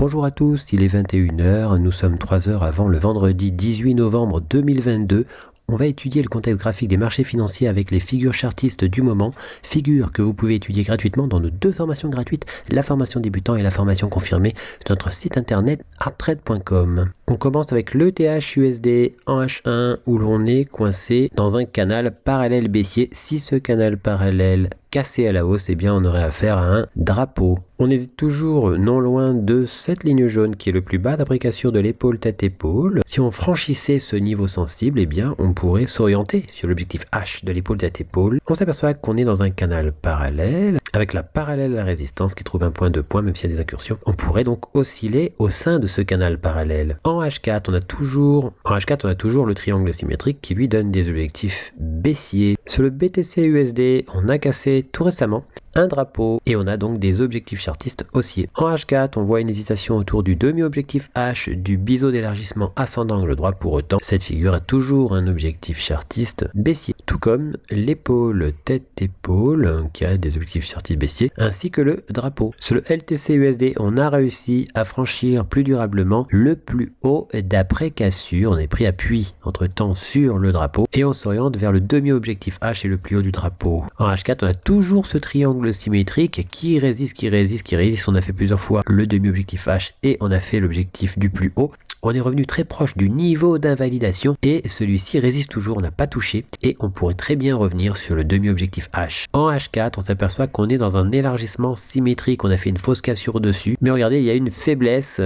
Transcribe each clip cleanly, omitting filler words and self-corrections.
Bonjour à tous, il est 21 h, nous sommes 3 heures avant le vendredi 18 novembre 2022. On va étudier le contexte graphique des marchés financiers avec les figures chartistes du moment, figures que vous pouvez étudier gratuitement dans nos deux formations gratuites, la formation débutant et la formation confirmée sur notre site internet arttrade.com. On commence avec le TH/USD en H1 où l'on est coincé dans un canal parallèle baissier. Si ce canal parallèle cassé à la hausse, eh bien on aurait affaire à un drapeau. On hésite toujours non loin de cette ligne jaune qui est le plus bas d'après cassure de l'épaule tête-épaule. Si on franchissait ce niveau sensible, eh bien on pourrait s'orienter sur l'objectif H de l'épaule tête-épaule. On s'aperçoit qu'on est dans un canal parallèle avec la parallèle à la résistance qui trouve un point de point même s'il y a des incursions. On pourrait donc osciller au sein de ce canal parallèle. En H4, on a toujours le triangle symétrique qui lui donne des objectifs baissiers. Sur le BTC-USD, on a cassé tout récemment un drapeau et on a donc des objectifs chartistes haussiers. En H4, on voit une hésitation autour du demi-objectif H du biseau d'élargissement ascendant angle droit. Pour autant, cette figure a toujours un objectif chartiste baissier, tout comme l'épaule tête-épaule qui a des objectifs chartistes baissiers, ainsi que le drapeau. Sur le LTC-USD, on a réussi à franchir plus durablement le plus haut d'après cassure. On est pris appui entre-temps sur le drapeau et on s'oriente vers le demi-objectif H et le plus haut du drapeau. En H4, on a toujours ce triangle symétrique qui résiste. On a fait plusieurs fois le demi-objectif H et on a fait l'objectif du plus haut. On est revenu très proche du niveau d'invalidation et celui-ci résiste toujours, on n'a pas touché et on pourrait très bien revenir sur le demi-objectif H. En H4, on s'aperçoit qu'on est dans un élargissement symétrique, on a fait une fausse cassure dessus, mais regardez, il y a une faiblesse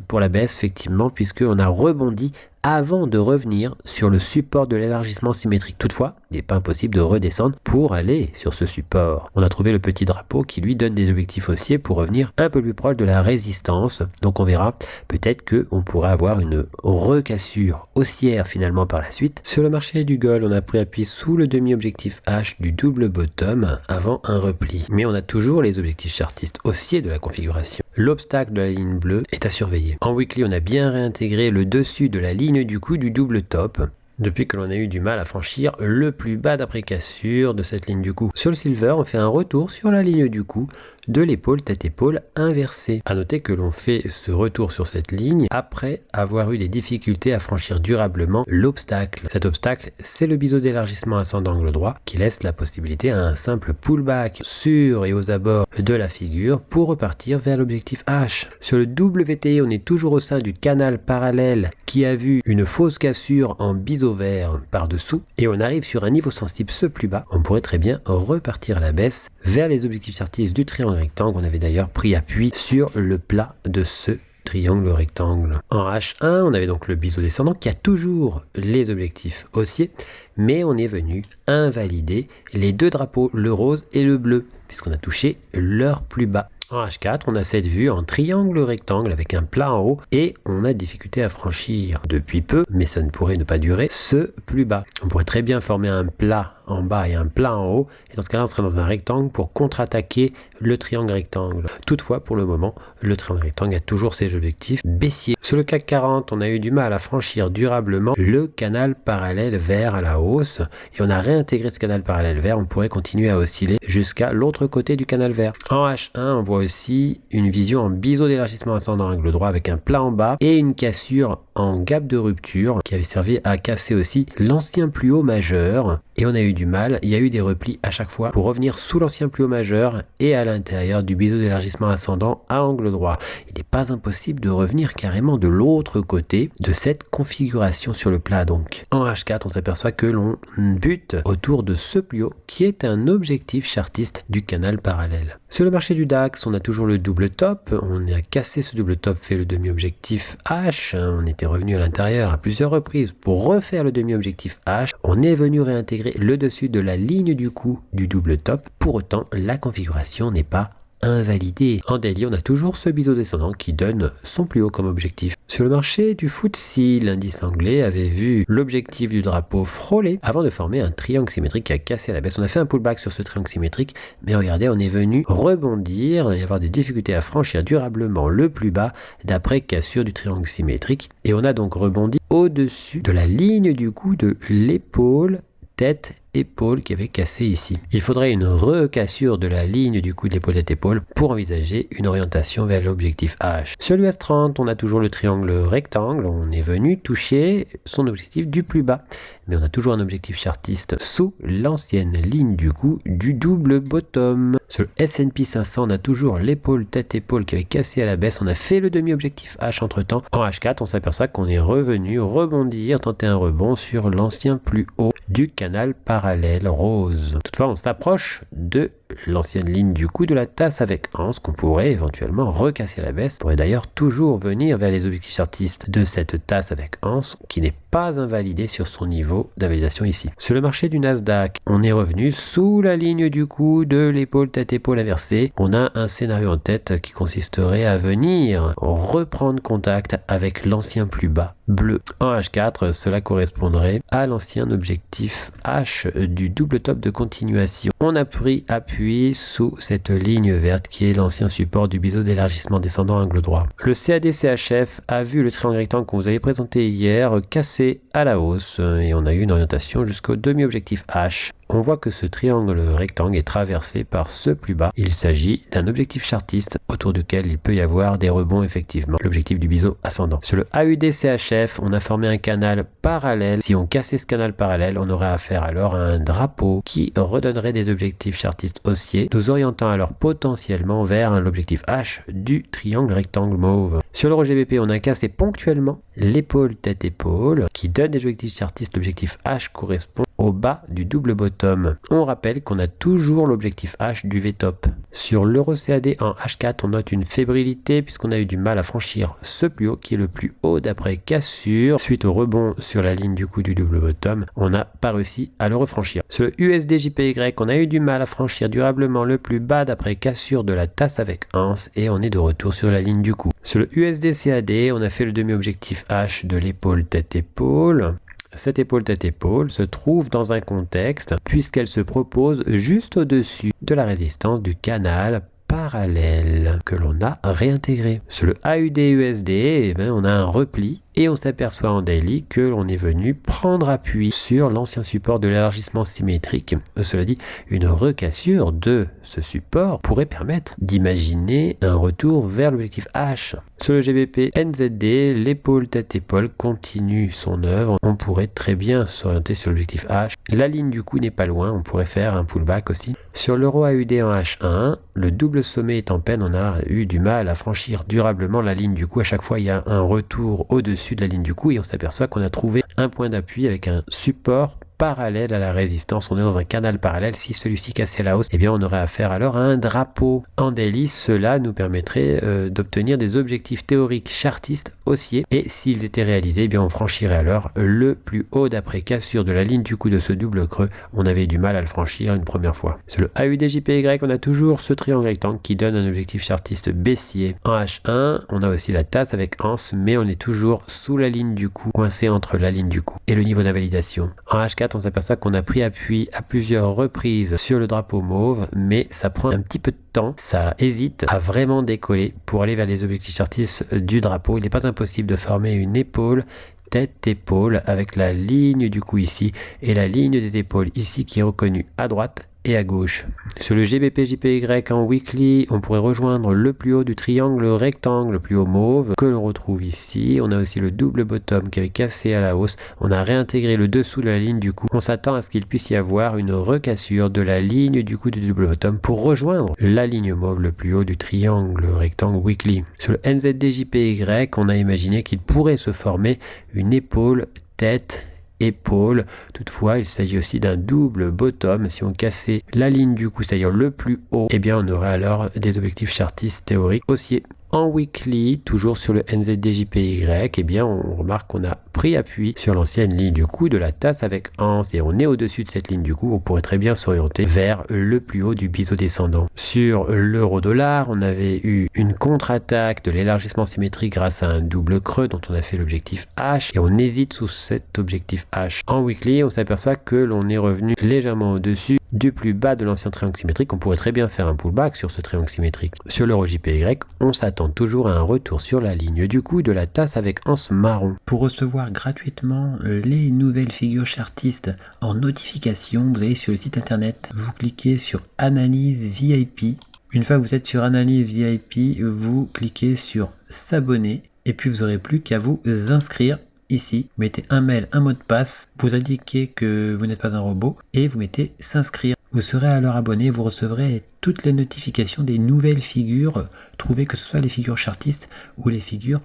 pour la baisse effectivement puisqu'on a rebondi avant de revenir sur le support de l'élargissement symétrique. Toutefois, il n'est pas impossible de redescendre pour aller sur ce support. On a trouvé le petit drapeau qui lui donne des objectifs haussiers pour revenir un peu plus proche de la résistance. Donc on verra peut-être qu'on pourra avoir une recassure haussière finalement par la suite. Sur le marché du gold, on a pris appui sous le demi-objectif H du double bottom avant un repli. Mais on a toujours les objectifs chartistes haussiers de la configuration. L'obstacle de la ligne bleue est à surveiller. En weekly, on a bien réintégré le dessus de la ligne du coup du double top depuis que l'on a eu du mal à franchir le plus bas d'après cassure de cette ligne du coup. Sur le silver, on fait un retour sur la ligne du coup de l'épaule tête-épaule inversée. À noter que l'on fait ce retour sur cette ligne après avoir eu des difficultés à franchir durablement l'obstacle. Cet obstacle, c'est le biseau d'élargissement ascendant angle droit qui laisse la possibilité à un simple pullback sur et aux abords de la figure pour repartir vers l'objectif H. Sur le WTI, on est toujours au sein du canal parallèle qui a vu une fausse cassure en biseau vert par-dessous et on arrive sur un niveau sensible ce plus bas. On pourrait très bien repartir à la baisse vers les objectifs chartistes du triangle rectangle. On avait d'ailleurs pris appui sur le plat de ce triangle rectangle. En H1, on avait donc le biseau descendant qui a toujours les objectifs haussiers, mais on est venu invalider les deux drapeaux, le rose et le bleu, puisqu'on a touché leur plus bas. En H4, on a cette vue en triangle rectangle avec un plat en haut et on a difficulté à franchir depuis peu, mais ça ne pourrait ne pas durer, ce plus bas. On pourrait très bien former un plat en bas et un plat en haut et dans ce cas-là on serait dans un rectangle pour contre-attaquer le triangle rectangle. Toutefois pour le moment le triangle rectangle a toujours ses objectifs baissiers. Sur le CAC 40 on a eu du mal à franchir durablement le canal parallèle vert à la hausse et on a réintégré ce canal parallèle vert. On pourrait continuer à osciller jusqu'à l'autre côté du canal vert. En H1 on voit aussi une vision en biseau d'élargissement ascendant angle droit avec un plat en bas et une cassure en gap de rupture qui avait servi à casser aussi l'ancien plus haut majeur et on a eu du mal, il y a eu des replis à chaque fois pour revenir sous l'ancien plus haut majeur et à l'intérieur du biseau d'élargissement ascendant à angle droit. Il n'est pas impossible de revenir carrément de l'autre côté de cette configuration sur le plat donc. En H4, on s'aperçoit que l'on bute autour de ce plus haut qui est un objectif chartiste du canal parallèle. Sur le marché du DAX, on a toujours le double top, on a cassé ce double top, fait le demi-objectif H, on était revenu à l'intérieur à plusieurs reprises pour refaire le demi-objectif H, on est venu réintégrer le dessus de la ligne du coup du double top. Pour autant, la configuration n'est pas invalidée. En daily, on a toujours ce biseau descendant qui donne son plus haut comme objectif. Sur le marché du FTSE, l'indice anglais avait vu l'objectif du drapeau frôler avant de former un triangle symétrique qui a cassé à la baisse. On a fait un pullback sur ce triangle symétrique, mais regardez, on est venu rebondir et avoir des difficultés à franchir durablement le plus bas d'après cassure du triangle symétrique. Et on a donc rebondi au-dessus de la ligne du coup de l'épaule tête épaule qui avait cassé ici. Il faudrait une recassure de la ligne du coup de l'épaule tête-épaule pour envisager une orientation vers l'objectif H. Sur l'US 30, on a toujours le triangle rectangle, on est venu toucher son objectif du plus bas. Mais on a toujours un objectif chartiste sous l'ancienne ligne du coup du double bottom. Sur le S&P 500, on a toujours l'épaule tête-épaule qui avait cassé à la baisse. On a fait le demi-objectif H entre temps. En H4, on s'aperçoit qu'on est revenu rebondir, tenter un rebond sur l'ancien plus haut du canal parallèle rose. Toutefois, on s'approche de l'ancienne ligne du coup de la tasse avec anse qu'on pourrait éventuellement recasser à la baisse. On pourrait d'ailleurs toujours venir vers les objectifs chartistes de cette tasse avec anse qui n'est pas invalidé sur son niveau d'invalidation ici. Sur le marché du Nasdaq, on est revenu sous la ligne du coup de l'épaule tête-épaule inversée. On a un scénario en tête qui consisterait à venir reprendre contact avec l'ancien plus bas bleu. En H4, cela correspondrait à l'ancien objectif H du double top de continuation. On a pris appui sous cette ligne verte qui est l'ancien support du biseau d'élargissement descendant angle droit. Le CAD-CHF a vu le triangle rectangle qu'on vous avait présenté hier casser à la hausse et on a eu une orientation jusqu'au demi-objectif H. On voit que ce triangle rectangle est traversé par ce plus bas. Il s'agit d'un objectif chartiste autour duquel il peut y avoir des rebonds effectivement. L'objectif du biseau ascendant. Sur le AUD-CHF, on a formé un canal parallèle. Si on cassait ce canal parallèle, on aurait affaire alors à un drapeau qui redonnerait des objectifs chartistes haussiers, nous orientant alors potentiellement vers l'objectif H du triangle rectangle mauve. Sur l'euro GBP, on a cassé ponctuellement l'épaule tête-épaule qui donne des objectifs chartistes. L'objectif H correspond au bas du double bottom. On rappelle qu'on a toujours l'objectif H du V-top. Sur l'euro CAD en H4, on note une fébrilité puisqu'on a eu du mal à franchir ce plus haut qui est le plus haut d'après cassure. Suite au rebond sur la ligne du coup du double bottom, on n'a pas réussi à le refranchir. Sur le USD-JPY, on a eu du mal à franchir durablement le plus bas d'après cassure de la tasse avec anse et on est de retour sur la ligne du coup. Sur le USD-CAD, on a fait le demi-objectif H de l'épaule tête-épaule. Cette épaule tête-épaule se trouve dans un contexte puisqu'elle se propose juste au-dessus de la résistance du canal parallèle que l'on a réintégré. Sur le AUD-USD, on a un repli et on s'aperçoit en daily que l'on est venu prendre appui sur l'ancien support de l'élargissement symétrique. Cela dit, une recassure de ce support pourrait permettre d'imaginer un retour vers l'objectif H. Sur le GBP NZD, l'épaule tête-épaule continue son œuvre. On pourrait très bien s'orienter sur l'objectif H. La ligne du coup n'est pas loin, on pourrait faire un pullback aussi. Sur l'euro AUD en H1, le double sommet est en peine, on a eu du mal à franchir durablement la ligne du coup. À chaque fois, il y a un retour au-dessus de la ligne du coup et on s'aperçoit qu'on a trouvé un point d'appui avec un support parallèle à la résistance. On est dans un canal parallèle. Si celui-ci cassait la hausse, eh bien on aurait affaire alors à un drapeau. En daily, cela nous permettrait d'obtenir des objectifs théoriques chartistes haussiers et s'ils étaient réalisés, eh bien on franchirait alors le plus haut d'après cassure de la ligne du coup de ce double creux. On avait du mal à le franchir une première fois. Sur le AUD-JPY, on a toujours ce triangle rectangle qui donne un objectif chartiste baissier. En H1, on a aussi la tasse avec anse, mais on est toujours sous la ligne du coup, coincé entre la ligne du coup et le niveau d'invalidation. En H4, on s'aperçoit qu'on a pris appui à plusieurs reprises sur le drapeau mauve, mais ça prend un petit peu de temps, ça hésite à vraiment décoller pour aller vers les objectifs chartistes du drapeau. Il n'est pas impossible de former une épaule tête-épaule avec la ligne du cou ici et la ligne des épaules ici qui est reconnue à droite et à gauche. Sur le GBP-JPY en weekly, on pourrait rejoindre le plus haut du triangle rectangle, le plus haut mauve que l'on retrouve ici. On a aussi le double bottom qui avait cassé à la hausse. On a réintégré le dessous de la ligne du coup. On s'attend à ce qu'il puisse y avoir une recassure de la ligne du coup du double bottom pour rejoindre la ligne mauve le plus haut du triangle rectangle weekly. Sur le NZD-JPY, on a imaginé qu'il pourrait se former une épaule tête épaule. Toutefois, il s'agit aussi d'un double bottom. Si on cassait la ligne du coup, c'est-à-dire le plus haut, eh bien on aurait alors des objectifs chartistes théoriques haussiers. En weekly, toujours sur le NZD-JPY, eh bien on remarque qu'on a pris appui sur l'ancienne ligne du coup de la tasse avec anse et on est au-dessus de cette ligne du coup. On pourrait très bien s'orienter vers le plus haut du biseau descendant. Sur l'euro-dollar, on avait eu une contre-attaque de l'élargissement symétrique grâce à un double creux dont on a fait l'objectif H et on hésite sous cet objectif H. En weekly, on s'aperçoit que l'on est revenu légèrement au-dessus du plus bas de l'ancien triangle symétrique. On pourrait très bien faire un pullback sur ce triangle symétrique. Sur l'euro JPY, on s'attend toujours à un retour sur la ligne du coup de la tasse avec anse marron. Pour recevoir gratuitement les nouvelles figures chartistes en notification, vous allez sur le site internet, vous cliquez sur Analyse VIP. Une fois que vous êtes sur Analyse VIP, vous cliquez sur S'abonner et puis vous n'aurez plus qu'à vous inscrire. Ici, vous mettez un mail, un mot de passe, vous indiquez que vous n'êtes pas un robot et vous mettez s'inscrire. Vous serez alors abonné, vous recevrez toutes les notifications des nouvelles figures trouvées, que ce soit les figures chartistes ou les figures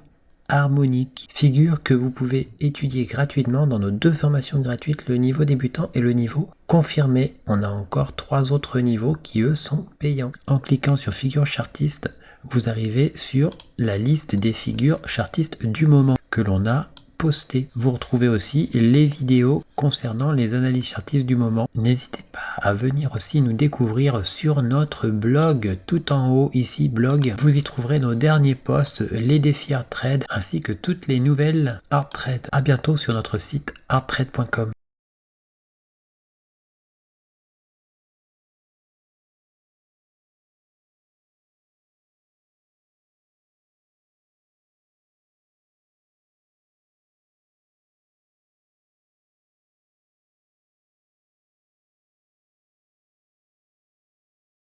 harmoniques. Figures que vous pouvez étudier gratuitement dans nos 2 formations gratuites, le niveau débutant et le niveau confirmé. On a encore 3 autres niveaux qui eux sont payants. En cliquant sur figures chartistes, vous arrivez sur la liste des figures chartistes du moment que l'on a posté. Vous retrouvez aussi les vidéos concernant les analyses chartistes du moment. N'hésitez pas à venir aussi nous découvrir sur notre blog, tout en haut ici blog. Vous y trouverez nos derniers posts, les défis Hard Trade ainsi que toutes les nouvelles Hard Trade. À bientôt sur notre site hardtrade.com.